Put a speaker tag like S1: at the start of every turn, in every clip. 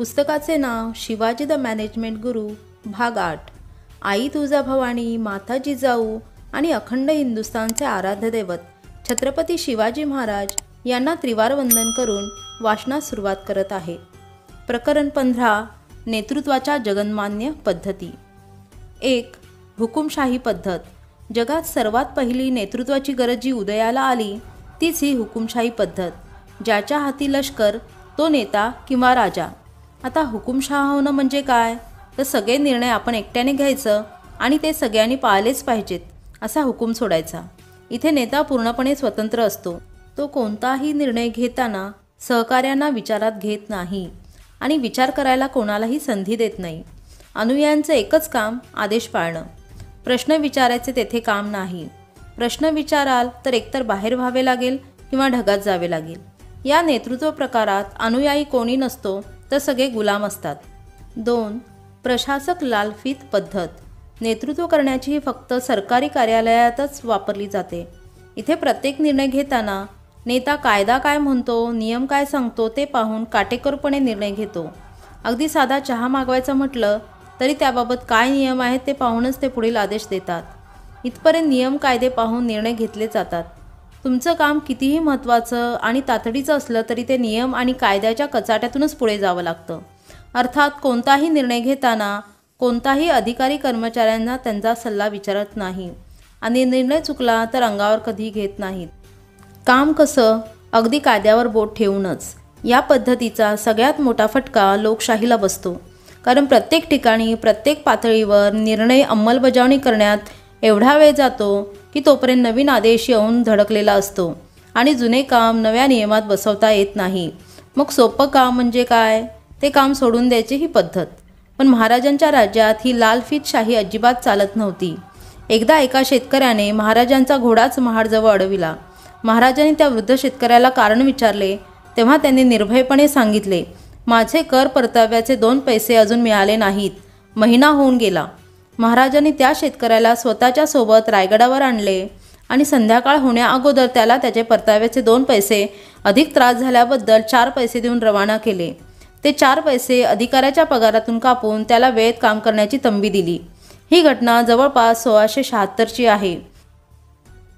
S1: पुस्तकाचे नाव Shivaji the management गुरु भाग 8। आई तुळजाभवानी, माता जिजाऊ आणि अखंड हिंदुस्थानचे आराध्य दैवत छत्रपती शिवाजी महाराज यांना त्रिवार वंदन करून वाचनास सुरुवात करत आहे। प्रकरण 15 नेतृत्वाच्या जगन्मान्य पद्धती। 1 हुकुमशाही पद्धत। जगात सर्वात पहिली नेतृत्वाची गरज जी उदयाला आली तीच ही हुकुमशाही पद्धत। ज्याच्या हाती लष्कर तो नेता किंवा राजा। आता हुकुमशाह होणं म्हणजे काय, तर सगळे निर्णय आपण एकट्याने घ्यायचं आणि ते सगळ्यांनी पाळलेच पाहिजेत असा हुकूम सोडायचा। इथे नेता पूर्णपणे स्वतंत्र असतो। तो कोणताही निर्णय घेताना सहकार्यांना विचारात घेत नाही आणि विचार करायला कोणालाही संधी देत नाही। अनुयायांचं एकच काम आदेश पाळणं। प्रश्न विचारायचे तेथे काम नाही। प्रश्न विचाराल तर एकतर बाहेर व्हावे लागेल किंवा ढगात जावे लागेल। या नेतृत्व प्रकारात अनुयायी कोणी नसतो तर सगळे गुलाम असतात। 2 प्रशासक लालफीत पद्धत। नेतृत्व करण्याची ही फक्त सरकारी कार्यालयातच वापरली जाते। इथे प्रत्येक निर्णय घेताना नेता कायदा काय म्हणतो, नियम काय सांगतो ते पाहून काटेकोरपणे निर्णय घेतो। अगदी साधा चहा मागवायचा म्हटलं तरी त्याबाबत काय नियम आहेत ते पाहूनच ते पुढील आदेश देतात। इथपर्यंत नियम कायदे पाहून निर्णय घेतले जातात। तुमचं काम कितीही महत्त्वाचं आणि तातडीचं असलं तरी ते नियम आणि कायद्याच्या कचाट्यातूनच पुढे जावं लागतं। अर्थात कोणताही निर्णय घेताना कोणताही अधिकारी कर्मचाऱ्यांना त्यांचा सल्ला विचारत नाही आणि निर्णय चुकला तर अंगावर कधी घेत नाहीत। काम कसं, अगदी कायद्यावर बोट ठेवूनच। या पद्धतीचा सगळ्यात मोठा फटका लोकशाहीला बसतो, कारण प्रत्येक ठिकाणी प्रत्येक पातळीवर निर्णय अंमलबजावणी करण्यात एवढा वेळ जातो की तोपर्यंत नवीन आदेश येऊन धडकलेला असतो आणि जुने काम नव्या नियमात बसवता येत नाही। मग सोपं काम म्हणजे काय, ते काम सोडून द्यायची ही पद्धत। पण महाराजांच्या राज्यात ही लालफीत शाही अजिबात चालत नव्हती। एकदा एका शेतकऱ्याने महाराजांचा घोडाच महाडजवळ अडविला। महाराजांनी त्या वृद्ध शेतकऱ्याला कारण विचारले तेव्हा त्यांनी निर्भयपणे सांगितले, माझे कर परताव्याचे 2 पैसे अजून मिळाले नाहीत, महिना होऊन गेला। महाराजांनी त्या शेतकऱ्याला स्वतःच्या सोबत रायगडावर आणले आणि संध्याकाळ होण्या अगोदर त्याला त्याचे परताव्याचे 2 पैसे अधिक त्रास झाल्याबद्दल 4 पैसे देऊन रवाना केले। ते 4 पैसे अधिकाऱ्याच्या पगारातून कापून त्याला वेळेत काम करण्याची तंबी दिली। ही घटना जवळपास 1676ची आहे।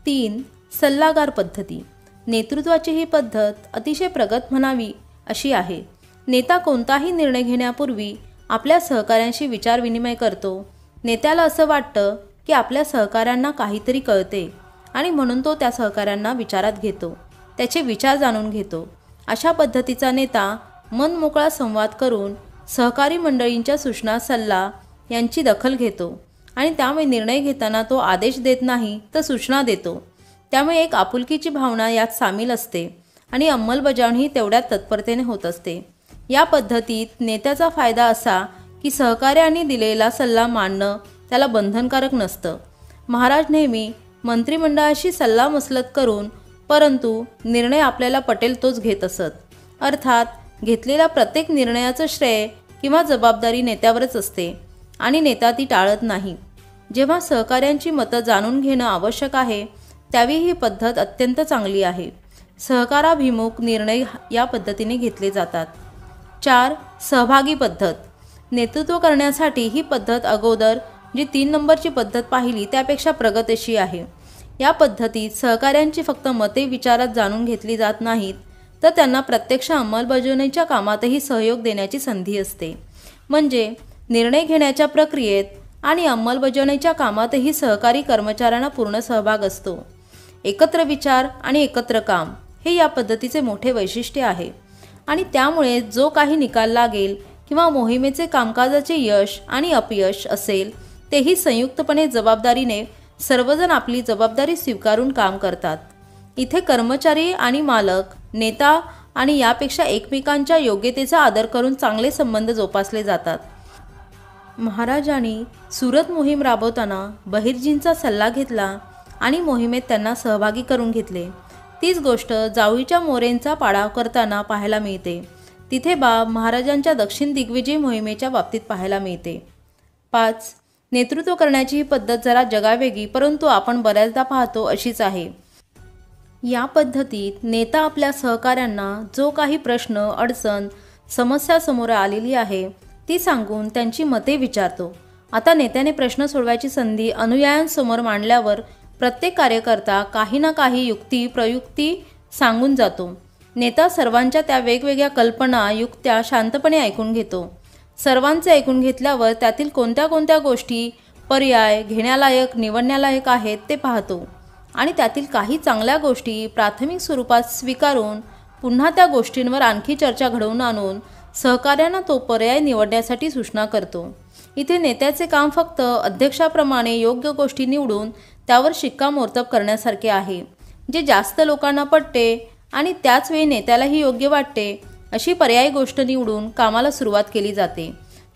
S1: 3 सल्लागार पद्धती। नेतृत्वाची ही पद्धत अतिशय प्रगत म्हणावी अशी आहे। नेता कोणताही निर्णय घेण्यापूर्वी आपल्या सहकाऱ्यांशी विचारविनिमय करतो। नेत्याला असं वाटतं की आपल्या सहकाऱ्यांना काहीतरी कळते आणि म्हणून तो त्या सहकाऱ्यांना विचारात घेतो, त्याचे विचार जाणून घेतो। अशा पद्धतीचा नेता मनमोकळा संवाद करून सहकारी मंडळींच्या सूचना, सल्ला यांची दखल घेतो आणि त्यामुळे निर्णय घेताना तो आदेश देत नाही तर सूचना देतो। त्यामुळे एक आपुलकीची भावना यात सामील असते आणि अंमलबजावणीही तेवढ्याच तत्परतेने होत असते। या पद्धतीत नेत्याचा फायदा असा की सहकार्यांनी दिलेला सल्ला मानणं त्याला बंधनकारक नसतं। महाराज नेहमी मंत्रिमंडळाशी सल्लामसलत करून परंतु निर्णय आपल्याला पटेल तोच घेत असत। अर्थात घेतलेल्या प्रत्येक निर्णयाचं श्रेय किंवा जबाबदारी नेत्यावरच असते आणि नेता ती टाळत नाही। जेव्हा सहकार्यांची मतं जाणून घेणं आवश्यक आहे त्यावेळी ही पद्धत अत्यंत चांगली आहे। सहकाराभिमुख निर्णय या पद्धतीने घेतले जातात। 4 सहभागी पद्धत। नेतृत्व करण्यासाठी ही पद्धत अगोदर जी 3 नंबरची पद्धत पाहिली त्यापेक्षा प्रगतीशी आहे। या पद्धतीत सहकाऱ्यांची फक्त मते विचारात जाणून घेतली जात नाहीत तर त्यांना प्रत्यक्ष अंमलबजावणीच्या कामातही सहयोग देण्याची संधी असते। म्हणजे निर्णय घेण्याच्या प्रक्रियेत आणि अंमलबजावणीच्या कामातही सहकारी कर्मचाऱ्यांना पूर्ण सहभाग असतो। एकत्र विचार आणि एकत्र काम हे या पद्धतीचे मोठे वैशिष्ट्य आहे आणि त्यामुळे जो काही निकाल लागेल किंवा मोहिमेचे कामकाजाचे यश आणि अपयश असेल तेही संयुक्तपणे जबाबदारीने सर्वजण आपली जबाबदारी स्वीकारून काम करतात। इथे कर्मचारी आणि मालक, नेता आणि यापेक्षा एकमेकांच्या योग्यतेचा आदर करून चांगले संबंध जोपासले जातात। महाराजांनी सुरत मोहीम राबवताना बहिर्जींचा सल्ला घेतला आणि मोहिमेत त्यांना सहभागी करून घेतले। तीच गोष्ट जावळीच्या मोरेंचा पाडाव करताना पाहायला मिळते। तिथे बाब महाराजांच्या दक्षिण दिग्विजय मोहिमेच्या बाबतीत पाहायला मिळते। 5 नेतृत्व करण्याची ही पद्धत जरा जगावेगळी परंतु आपण बऱ्याचदा पाहतो अशीच आहे। या पद्धतीत नेता आपल्या सहकाऱ्यांना जो काही प्रश्न, अडचण समस्या समोर आलेली आहे ती सांगून त्यांची मते विचारतो. आता नेत्याने प्रश्न सोडवायची संधी अनुयायांसमोर मांडल्यावर प्रत्येक कार्यकर्ता काही ना काही युक्ती प्रयुक्ती सांगून जातो. नेता सर्वांच्या त्या वेगवेगळ्या कल्पना युक्त्या शांतपणे ऐकून घेतो. सर्वांचे ऐकून घेतल्यावर त्यातील कोणत्या कोणत्या गोष्टी पर्याय घेण्यालायक निवडण्यालायक आहेत ते पाहतो आणि त्यातील काही चांगल्या गोष्टी प्राथमिक स्वरूपात स्वीकारून पुन्हा त्या गोष्टींवर आणखी चर्चा घडवून आणून सहकार्यांना तो पर्याय निवडण्यासाठी सूचना करतो. इथे नेत्याचे काम फक्त अध्यक्षाप्रमाणे योग्य गोष्टी निवडून त्यावर शिक्कामोर्तब करण्यासारखे आहे. जे जास्त लोकांना पटते आणि त्याच वेळी नेत्यालाही योग्य वाटते अशी पर्यायी गोष्ट निवडून कामाला सुरुवात केली जाते.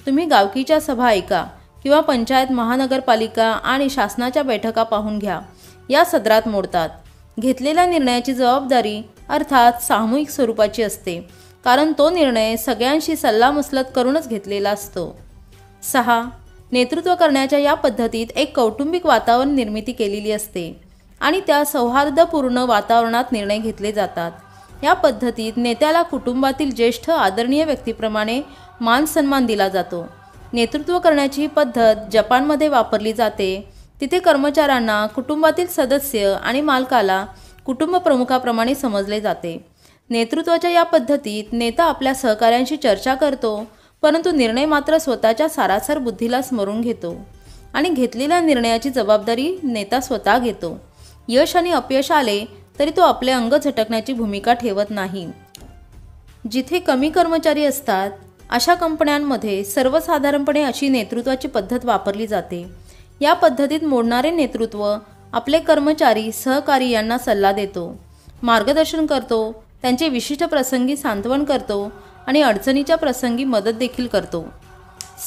S1: तुम्ही गावकीच्या सभा ऐका किंवा पंचायत महानगरपालिका आणि शासनाच्या बैठका पाहून घ्या. या सदरात मोडतात. घेतलेल्या निर्णयाची जबाबदारी अर्थात सामूहिक स्वरूपाची असते, कारण तो निर्णय सगळ्यांशी सल्लामसलत करूनच घेतलेला असतो. 6. नेतृत्व करण्याच्या या पद्धतीत एक कौटुंबिक वातावरण निर्मिती केलेली असते आणि त्या सौहार्दपूर्ण वातावरणात निर्णय घेतले जातात. या पद्धतीत नेत्याला कुटुंबातील ज्येष्ठ आदरणीय व्यक्तीप्रमाणे मान सन्मान दिला जातो. नेतृत्व करण्याची ही पद्धत जपानमध्ये वापरली जाते. तिथे कर्मचाऱ्यांना कुटुंबातील सदस्य आणि मालकाला कुटुंब प्रमुखाप्रमाणे समजले जाते. नेतृत्वाच्या या पद्धतीत नेता आपल्या सहकाऱ्यांशी चर्चा करतो, परंतु निर्णय मात्र स्वतःच्या सारासार बुद्धीला स्मरून घेतो आणि घेतलेल्या निर्णयाची जबाबदारी नेता स्वतः घेतो. यश आणि अपयश आले तरी तो आपले अंग झटकण्याची भूमिका ठेवत नाही. जिथे कमी कर्मचारी असतात अशा कंपन्यांमध्ये सर्वसाधारणपणे अशी नेतृत्वाची पद्धत वापरली जाते. या पद्धतीत मोडणारे नेतृत्व आपले कर्मचारी सहकारी यांना सल्ला देतो, मार्गदर्शन करतो, त्यांचे विशिष्ट प्रसंगी सांत्वन करतो आणि अडचणीच्या प्रसंगी मदत देखील करतो.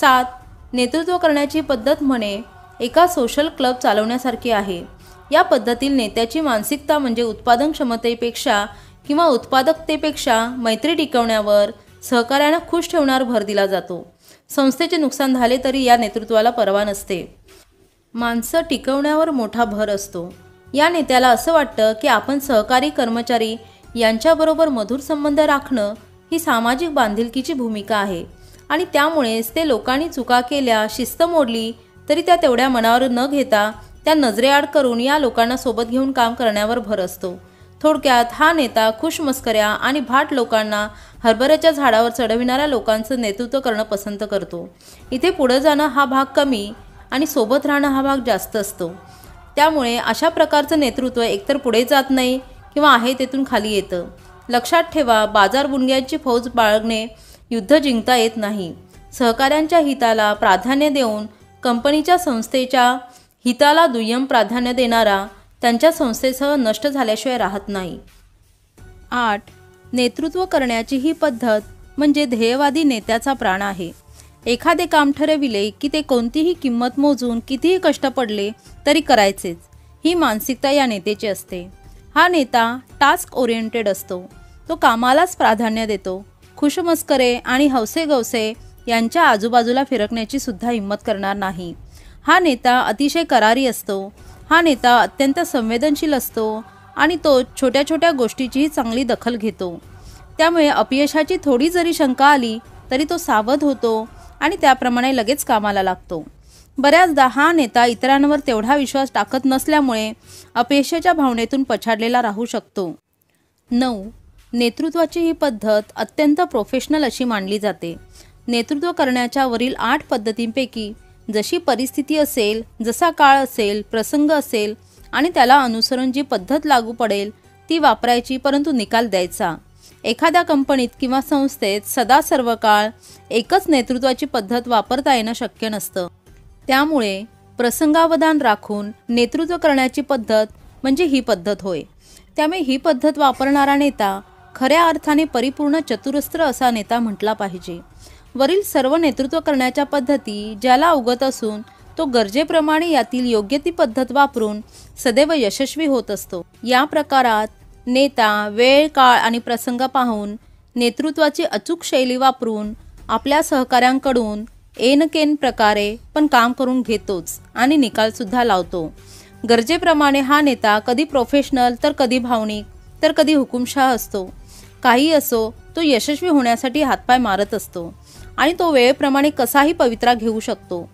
S1: 7. नेतृत्व करण्याची पद्धत म्हणे एका सोशल क्लब चालवण्यासारखी आहे. या पद्धतीत नेत्याची मानसिकता म्हणजे उत्पादन क्षमतेपेक्षा किंवा उत्पादकतेपेक्षा मैत्री टिकवण्यावर, सहकार्यांना खुश ठेवण्यावर भर दिला जातो. संस्थेचे नुकसान झाले तरी या नेतृत्वाला पर्वा नसते. माणसं टिकवण्यावर मोठा भर असतो. या नेत्याला असं वाटतं की आपण सहकारी कर्मचारी यांच्याबरोबर मधुर संबंध राखणं ही सामाजिक बांधिलकीची भूमिका आहे आणि त्यामुळेच ते लोकांनी चुका केल्या, शिस्त मोडली तरी त्या तेवढ्या मनावर न घेता त्या नजरेआड करून या लोकांना सोबत घेऊन काम करण्यावर भर असतो. थोडक्यात हा नेता खुशमस्कऱ्या आणि भाट लोकांना हरभऱ्याच्या झाडावर चढविणाऱ्या लोकांचं नेतृत्व करणं पसंत करतो. इथे पुढे जाणं हा भाग कमी आणि सोबत राहणं हा भाग जास्त असतो. त्यामुळे अशा प्रकारचं नेतृत्व एकतर पुढे जात नाही किंवा आहे तेथून खाली येतं. लक्षात ठेवा, बाजार बुणग्यांची फौज बाळगणे युद्ध जिंकता येत नाही. सहकाऱ्यांच्या हिताला प्राधान्य देऊन कंपनीच्या संस्थेच्या हिताला दुय्यम प्राधान्य देणारा त्यांच्या संस्थेसह नष्ट झाल्याशिवाय राहत नाही. 8. नेतृत्व करण्याची ही पद्धत म्हणजे ध्येयवादी नेत्याचा प्राण आहे. एखादे काम ठरविले की ते कोणतीही किंमत मोजून कितीही कष्ट पडले तरी करायचेच, ही मानसिकता या नेत्याची असते. हा नेता टास्क ओरिएंटेड असतो. तो कामालाच प्राधान्य देतो. खुशमस्करे आणि हौसेगवसे यांच्या आजूबाजूला फिरकण्याची सुद्धा हिंमत करणार नाही. हा नेता अतिशय करारी असतो. हा नेता अत्यंत संवेदनशील असतो आणि तो छोट्या छोट्या गोष्टीचीही चांगली दखल घेतो. त्यामुळे अपयशाची थोडी जरी शंका आली तरी तो सावध होतो आणि त्याप्रमाणे लगेच कामाला लागतो. बऱ्याचदा हा नेता इतरांवर तेवढा विश्वास टाकत नसल्यामुळे अपयशाच्या भावनेतून पछाडलेला राहू शकतो. 9. नेतृत्वाची ही पद्धत अत्यंत प्रोफेशनल अशी मानली जाते. नेतृत्व करण्याच्या वरील 8 पद्धतींपैकी जशी परिस्थिती असेल, जसा काळ असेल, प्रसंग असेल आणि त्याला अनुसरून जी पद्धत लागू पडेल ती वापरायची, परंतु निकाल द्यायचा. एखाद्या कंपनीत किंवा संस्थेत सदा सर्व काळ एकच नेतृत्वाची पद्धत वापरता येणं शक्य नसतं. त्यामुळे प्रसंगावधान राखून नेतृत्व करण्याची पद्धत म्हणजे ही पद्धत होय. त्यामुळे ही पद्धत वापरणारा नेता खऱ्या अर्थाने परिपूर्ण चतुरस्त्र असा नेता म्हटला पाहिजे. वरील सर्व नेतृत्व करण्याच्या पद्धती ज्याला अवगत असून तो गरजेप्रमाणे यातील योग्य ती पद्धत वापरून सदैव यशस्वी होत असतो. या प्रकारात नेता वेळ, काळ आणि प्रसंग पाहून नेतृत्वाची अचूक शैली वापरून आपल्या सहकाऱ्यांकडून एनकेन प्रकारे पण काम करून घेतोच आणि निकालसुद्धा लावतो. गरजेप्रमाणे हा नेता कधी प्रोफेशनल तर कधी भावनिक तर कधी हुकुमशाह असतो. काही असो, तो यशस्वी होण्यासाठी हातपाय मारत असतो आणि तो वेळेप्रमाणे कसाही पवित्रा घेऊ शकतो.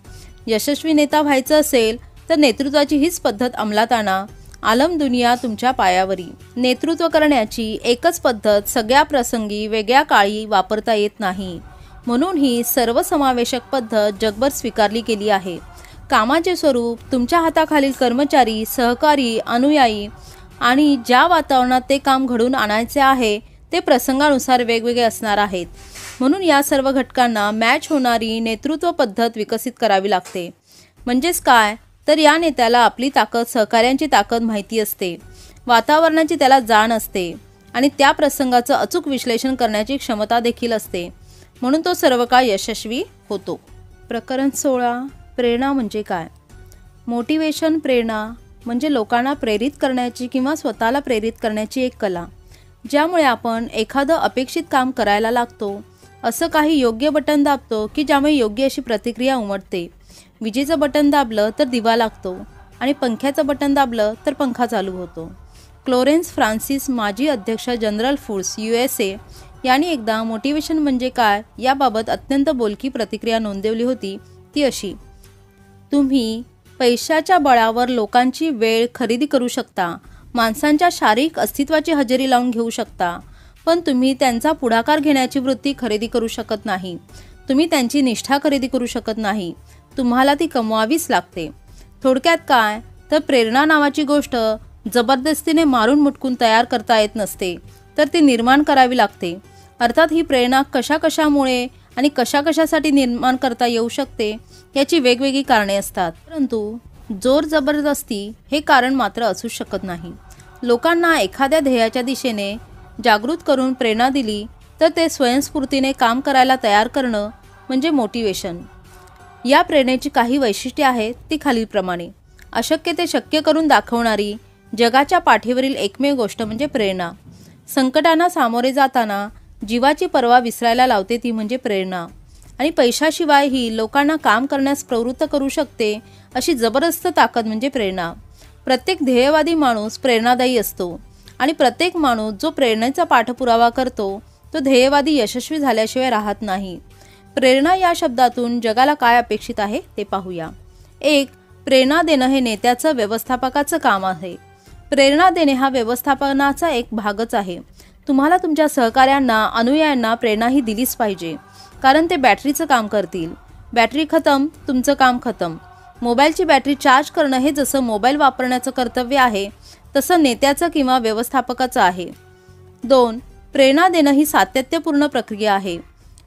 S1: यशस्वी नेता व्हायचं असेल तर नेतृत्वाची हीच पद्धत अंमलात आणा. आलम दुनिया तुमच्या पायावरी. नेतृत्व करण्याची एकच पद्धत सगळ्या प्रसंगी वेगळ्या काळी वापरता येत नाही. म्हणून ही सर्वसमावेशक पद्धत जगभर स्वीकारली गेली आहे. कामाचे स्वरूप, तुमच्या हाताखालील कर्मचारी, सहकारी, अनुयायी आणि ज्या वातावरणात ते काम घडून आणायचे आहे ते प्रसंगानुसार वेगवेगळे असणार आहेत. म्हणून या सर्व घटकांना मॅच होणारी नेतृत्व पद्धत विकसित करावी लागते. म्हणजेच काय तर या नेत्याला आपली ताकद, सहकार्यांची ताकद माहिती असते, वातावरणाची त्याला जाण असते आणि त्या प्रसंगाचं अचूक विश्लेषण करण्याची क्षमता देखील असते. म्हणून तो सर्व काळ यशस्वी होतो. प्रकरण 16. प्रेरणा म्हणजे काय? मोटिवेशन, प्रेरणा म्हणजे लोकांना प्रेरित करण्याची किंवा स्वतःला प्रेरित करण्याची एक कला, ज्यामुळे आपण एखादं अपेक्षित काम करायला लागतो. असं काही योग्य बटन दाबतो की ज्यामुळे योग्य अशी प्रतिक्रिया उमटते. विजेचं बटन दाबलं तर दिवा लागतो आणि पंख्याचं बटन दाबलं तर पंखा चालू होतो. क्लोरेन्स फ्रान्सिस, माजी अध्यक्ष जनरल फूड्स USA, यांनी एकदा मोटिवेशन म्हणजे काय याबाबत अत्यंत बोलकी प्रतिक्रिया नोंदवली होती. ती अशी: तुम्ही पैशाच्या बळावर लोकांची वेळ खरेदी करू शकता, माणसांच्या शारीरिक अस्तित्वाची हजेरी लावून घेऊ शकता, पण तुम्ही त्यांचा पुढाकार घेण्याची वृत्ती खरेदी करू शकत नाही. तुम्ही त्यांची निष्ठा खरेदी करू शकत नाही. तुम्हाला ती कमवावीच लागते. थोडक्यात काय तर प्रेरणा नावाची गोष्ट जबरदस्तीने मारून मुटकून तयार करता येत नसते, तर ती निर्माण करावी लागते. अर्थात ही प्रेरणा कशामुळे आणि कशासाठी निर्माण करता येऊ शकते याची वेगवेगळी कारणे असतात, परंतु जोर जबरदस्ती हे कारण मात्र असू शकत नाही. लोकांना एखाद्या ध्येयाच्या दिशेने जागृत करून प्रेरणा दिली तर ते स्वयंस्फूर्तीने काम करायला तयार करणं म्हणजे मोटिवेशन. या प्रेरणेची काही वैशिष्ट्ये आहेत, ती खालीलप्रमाणे. अशक्य ते शक्य करून दाखवणारी जगाच्या पाठीवरील एकमेव गोष्ट म्हणजे प्रेरणा. संकटांना सामोरे जाताना जीवाची पर्वा विसरायला लावते ती म्हणजे प्रेरणा. आणि पैशाशिवाय ही लोकांना काम करण्यास प्रवृत्त करू शकते अशी जबरदस्त ताकद म्हणजे प्रेरणा. प्रत्येक ध्येयवादी माणूस प्रेरणादायी असतो आणि प्रत्येक माणूस जो प्रेरणेचा पाठपुरावा करतो तो ध्येयवादी यशस्वी झाल्याशिवाय राहत नाही. प्रेरणा या शब्दातून जगाला काय अपेक्षित आहे ते पाहूया. 1. प्रेरणा देणं हे नेत्याचं, व्यवस्थापकाचं काम आहे. प्रेरणा देणे हा व्यवस्थापनाचा एक भागच आहे. तुम्हाला तुमच्या सहकाऱ्यांना, अनुयायांना प्रेरणाही दिलीच पाहिजे, कारण ते बॅटरीचं काम करतील. बॅटरी खतम, तुमचं काम खतम. मोबाईलची बॅटरी चार्ज करणं हे जसं मोबाईल वापरण्याचं कर्तव्य आहे तसं नेत्याचं किंवा व्यवस्थापकाचं आहे. 2. प्रेरणा देणं ही सातत्यपूर्ण प्रक्रिया आहे.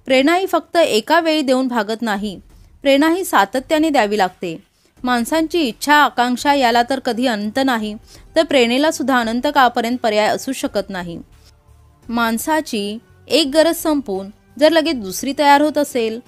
S1: प्रेरणा ही फक्त एका वेळी देऊन भागत नाही. प्रेरणा ही सातत्याने द्यावी लागते. माणसांची इच्छा, आकांक्षा याला तर कधी अंत नाही, तर प्रेरणेला सुद्धा अनंत काळपर्यंत पर्याय असू शकत नाही. माणसाची एक गरज संपून जर लगेच दुसरी तयार होत असेल,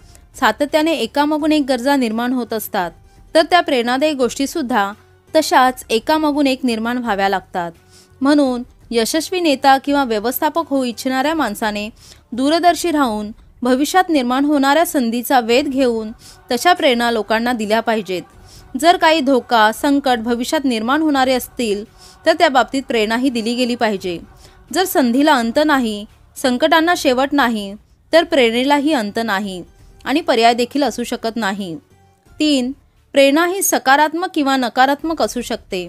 S1: सातत्याने एकामागून एक गरजा निर्माण होत असतात, तर त्या प्रेरणादायी गोष्टीसुद्धा तशाच एकामागून एक निर्माण व्हाव्या लागतात. म्हणून यशस्वी नेता किंवा व्यवस्थापक होऊ इच्छिणाऱ्या माणसाने दूरदर्शी राहून भविष्यात निर्माण होणाऱ्या संधीचा वेध घेऊन तशा प्रेरणा लोकांना दिल्या पाहिजेत. जर काही धोका, संकट भविष्यात निर्माण होणारे असतील तर त्या बाबतीत प्रेरणाही दिली गेली पाहिजे. जर संधीला अंत नाही, संकटांना शेवट नाही, तर प्रेरणेलाही अंत नाही आणि पर्याय देखील असू शकत नाही. 3. प्रेरणा ही सकारात्मक किंवा नकारात्मक असू शकते.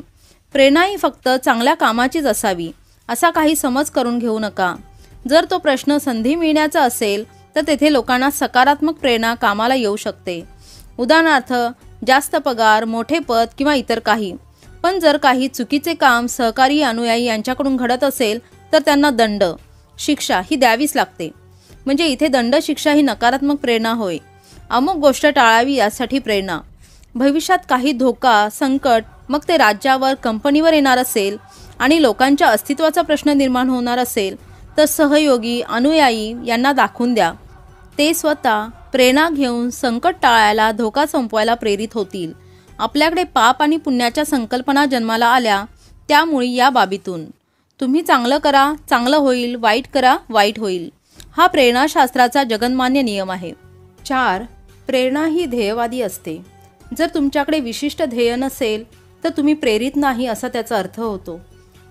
S1: प्रेरणा ही फक्त चांगल्या कामाचीच असावी असा काही समज करून घेऊ नका. जर तो प्रश्न संधी मिळण्याचा असेल तर तेथे लोकांना सकारात्मक प्रेरणा कामाला येऊ शकते. उदाहरणार्थ जास्त पगार, मोठे पद किंवा इतर काही. पण जर काही चुकीचे काम सहकारी, अनुयायी यांच्याकडून घडत असेल तर त्यांना दंड, शिक्षा ही द्यावीच लागते. म्हणजे इथे दंड, शिक्षा ही नकारात्मक प्रेरणा होय. अमुक गोष्ट टाळावी यासाठी प्रेरणा. भविष्यात काही धोका, संकट मग ते राज्यावर, कंपनीवर येणार असेल आणि लोकांच्या अस्तित्वाचा प्रश्न निर्माण होणार असेल तर सहयोगी, अनुयायी यांना दाखवून द्या. ते स्वतः प्रेरणा घेऊन संकट टाळायला, धोका संपवायला प्रेरित होतील. आपल्याकडे पाप आणि पुण्याच्या संकल्पना जन्माला आल्या, त्यामुळे या बाबीतून तुम्ही चांगलं करा, चांगलं होईल, वाईट करा, वाईट होईल. हा प्रेरणाशास्त्राचा जगन्मान्य नियम आहे. 4. प्रेरणा ही ध्येयवादी असते. जर तुमच्याकडे विशिष्ट ध्येय नसेल तर तुम्ही प्रेरित नाही असा त्याचा अर्थ होतो.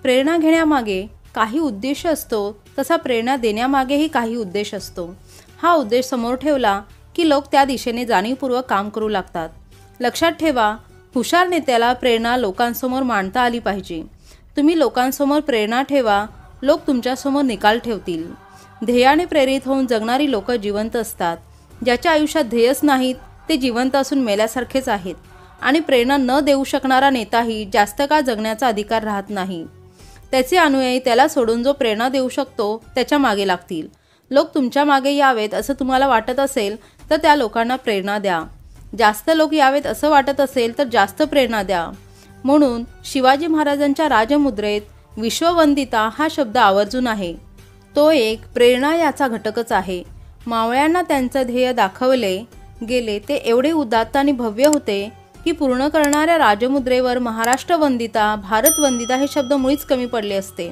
S1: प्रेरणा घेण्यामागे काही उद्देश असतो तसा प्रेरणा देण्यामागेही काही उद्देश असतो. हा उद्देश समोर ठेवला की लोक त्या दिशेने जाणीवपूर्वक काम करू लागतात. लक्षात ठेवा, हुशार नेत्याला प्रेरणा लोकांसमोर मांडता आली पाहिजे. तुम्ही लोकांसमोर प्रेरणा ठेवा, लोक तुमच्यासमोर निकाल ठेवतील. ध्येयाने प्रेरित होऊन जगणारी लोक जिवंत असतात. ज्याच्या आयुष्यात ध्येयच नाहीत ते जिवंत असून मेल्यासारखेच आहेत. आणि प्रेरणा न देऊ शकणारा नेताही जास्त काळ जगण्याचा अधिकार राहत नाही. त्याचे अनुयायी त्याला सोडून जो प्रेरणा देऊ शकतो त्याच्या मागे लागतील. लोक तुमच्या मागे यावेत असं तुम्हाला वाटत असेल तर त्या लोकांना प्रेरणा द्या. जास्त लोक यावेत असं वाटत असेल तर जास्त प्रेरणा द्या. म्हणून शिवाजी महाराजांच्या राजमुद्रेत विश्ववंदिता हा शब्द आवर्जून आहे. तो एक प्रेरणा याचा घटकच आहे. मावळ्यांना त्यांचं ध्येय दाखवले गेले ते एवढे उदात्त आणि भव्य होते की पूर्ण करणाऱ्या राजमुद्रेवर महाराष्ट्र वंदिता, भारत वंदिता हे शब्द मुळीच कमी पडले असते.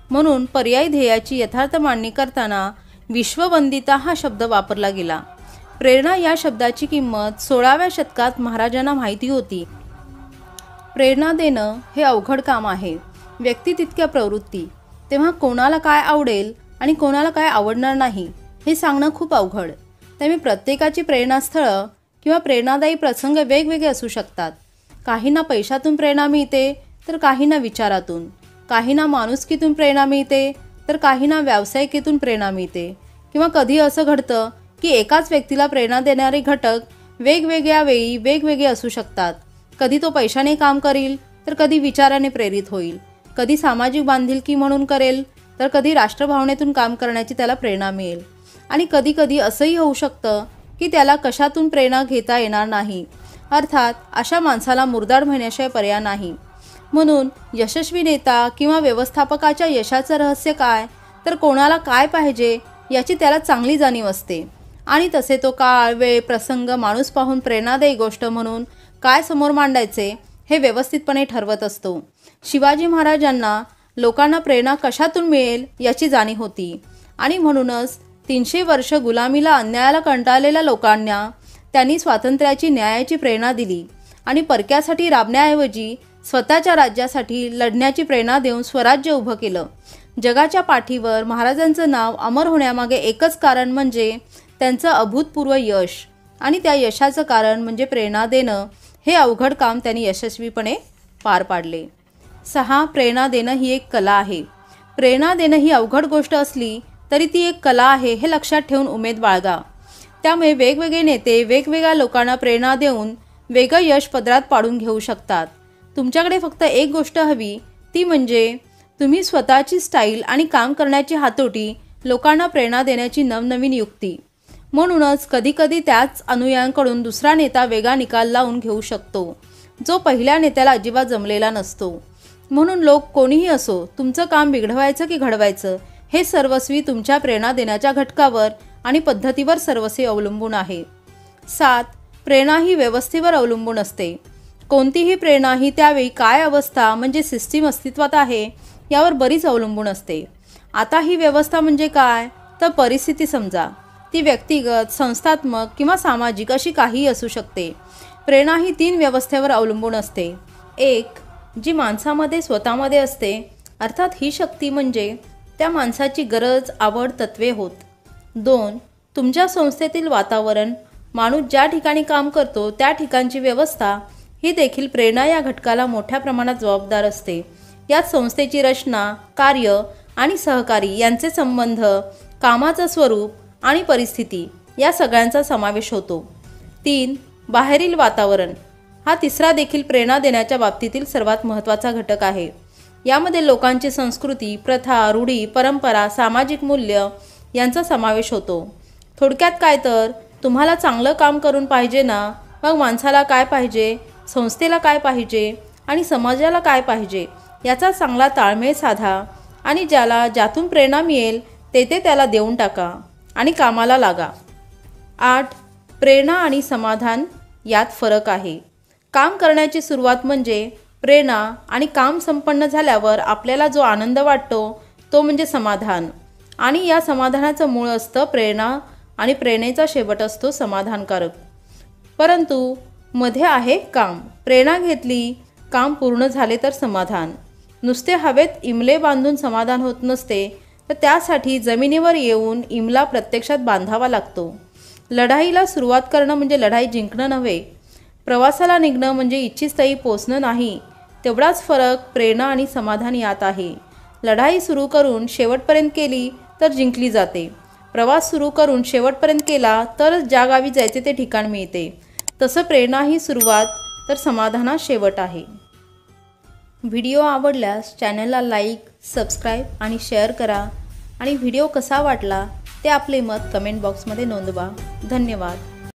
S1: म्हणून पर्यायी ध्येयाची यथार्थ मांडणी करताना विश्ववंदिता हा शब्द वापरला गेला. प्रेरणा या शब्दाची किंमत 16व्या शतकात महाराजांना माहिती होती. प्रेरणा देणं हे अवघड काम आहे. व्यक्ती तितक्या प्रवृत्ती. तेव्हा कोणाला काय आवडेल आणि कोणाला काय आवडणार नाही हे सांगणं खूप अवघड. त्यामुळे प्रत्येकाची प्रेरणास्थळं किंवा प्रेरणादायी प्रसंग वेगवेगळे असू शकतात. काहींना पैशातून प्रेरणा मिळते तर काहींना विचारातून, काहींना माणुसकीतून प्रेरणा मिळते तर काहींना व्यावसायिकीतून प्रेरणा मिळते. किंवा कधी असं घडतं की एकाच व्यक्तीला प्रेरणा देणारे घटक वेगवेगळ्या वेळी वेगवेगळे असू शकतात. कधी तो पैशाने काम करील तर कधी विचाराने प्रेरित होईल, कधी सामाजिक बांधिलकी म्हणून करेल तर कधी राष्ट्रभावनेतून काम करण्याची त्याला प्रेरणा मिळेल. आणि कधी कधी असंही होऊ शकतं की त्याला कशातून प्रेरणा घेता येणार नाही. अर्थात अशा माणसाला मुरदाड म्हणण्याशिवाय पर्याय नाही. म्हणून यशस्वी नेता किंवा व्यवस्थापकाच्या यशाचं रहस्य काय तर कोणाला काय पाहिजे याची त्याला चांगली जाणीव असते. आणि तसे तो काळ, वेळ, प्रसंग, माणूस पाहून प्रेरणादायी गोष्ट म्हणून काय समोर मांडायचे हे व्यवस्थितपणे ठरवत असतो. शिवाजी महाराजांना लोकांना प्रेरणा कशातून मिळेल याची जाणीव होती. आणि म्हणूनच 300 वर्ष गुलामीला, अन्यायाला कंटाळलेल्या लोकांना त्यांनी स्वातंत्र्याची, न्यायाची प्रेरणा दिली. आणि परक्यासाठी राबण्याऐवजी स्वतःच्या राज्यासाठी लढण्याची प्रेरणा देऊन स्वराज्य उभं केलं. जगाच्या पाठीवर महाराजांचं नाव अमर होण्यामागे एकच कारण म्हणजे त्यांचं अभूतपूर्व यश. आणि त्या यशाचं कारण म्हणजे प्रेरणा देणं. हे अवघड काम त्यांनी यशस्वीपणे पार पाडले. 6. प्रेरणा देणं ही एक कला आहे. प्रेरणा देणं ही अवघड गोष्ट असली तरी ती एक कला आहे हे लक्षात ठेवून उमेद बाळगा. त्यामुळे वेगवेगळे नेते वेगवेगळ्या लोकांना प्रेरणा देऊन वेगळं यश पदरात पाडून घेऊ शकतात. तुमच्याकडे फक्त एक गोष्ट हवी, ती म्हणजे तुम्ही स्वतःची स्टाईल आणि काम करण्याची हातोटी, लोकांना प्रेरणा देण्याची नवनवीन युक्ती. म्हणूनच कधीकधी त्याच अनुयायांकडून दुसरा नेता वेगळा निकाल लावून घेऊ शकतो जो पहिल्या नेत्याला अजिबात जमलेला नसतो. म्हणून लोक कोणीही असो, तुमचं काम बिघडवायचं की घडवायचं हे सर्वस्वी तुमच्या प्रेरणा देण्याच्या घटकावर आणि पद्धतीवर सर्वस्वी अवलंबून आहे. 7. प्रेरणा ही व्यवस्थेवर अवलंबून असते. कोणतीही प्रेरणा ही त्यावेळी काय अवस्था म्हणजे सिस्टीम अस्तित्वात आहे यावर बरीच अवलंबून असते. आता ही व्यवस्था म्हणजे काय तर परिस्थिती समजा. ती व्यक्तिगत, संस्थात्मक किंवा सामाजिक अशी काहीही असू शकते. प्रेरणा ही 3 व्यवस्थेवर अवलंबून असते. 1. जी माणसामध्ये स्वतःमध्ये असते, अर्थात ही शक्ती म्हणजे त्या माणसाची गरज, आवड, तत्वे होत. 2. तुमच्या संस्थेतील वातावरण, माणूस ज्या ठिकाणी काम करतो त्या ठिकाणची व्यवस्था ही देखील प्रेरणा या घटकाला मोठ्या प्रमाणात जबाबदार असते. यात संस्थेची रचना, कार्य आणि सहकारी यांचे संबंध, कामाचं स्वरूप आणि परिस्थिती या सगळ्यांचा समावेश होतो. 3. बाहेरील वातावरण हा तिसरा देखील प्रेरणा देण्याच्या बाबतीतील सर्वात महत्त्वाचा घटक आहे. यामध्ये लोकांची संस्कृती, प्रथा, रूढी, परंपरा, सामाजिक मूल्य यांचा समावेश होतो. थोडक्यात काय तर तुम्हाला चांगलं काम करून पाहिजे ना, मग माणसाला काय पाहिजे, संस्थेला काय पाहिजे आणि समाजाला काय पाहिजे याचा चांगला ताळमेळ साधा आणि ज्यातून प्रेरणा मिळेल ते त्याला देऊन टाका आणि कामाला लागा. 8. प्रेरणा आणि समाधान यात फरक आहे. काम करण्याची सुरुवात म्हणजे प्रेरणा आणि काम संपन्न झाल्यावर आपल्याला जो आनंद वाटतो तो म्हणजे समाधान. आणि या समाधानाचं मूळ असतं प्रेरणा आणि प्रेरणेचा शेवट असतो समाधानकारक. परंतु मध्ये आहे काम. प्रेरणा घेतली, काम पूर्ण झाले तर समाधान. नुसते हवेत इमले बांधून समाधान होत नसते, तर त्यासाठी जमिनीवर येऊन इमला प्रत्यक्षात बांधावा लागतो. लढाईला सुरुवात करणं म्हणजे लढाई जिंकणं नव्हे. प्रवासाला निघणं म्हणजे इच्छित स्थळी पोचणं नाही. तेवढाच फरक प्रेरणा आणि समाधान यात आहे. लढाई सुरू करून शेवटपर्यंत केली तर जिंकली जाते. प्रवास सुरू करून शेवटपर्यंत केला तरच ज्या गावी जायचे ते ठिकाण मिळते. तसं प्रेरणा ही सुरुवात तर समाधानात शेवट आहे. व्हिडिओ आवडल्यास चॅनलला लाईक, सबस्क्राईब आणि शेअर करा आणि व्हिडिओ कसा वाटला ते आपले मत कमेंट बॉक्समध्ये नोंदवा. धन्यवाद.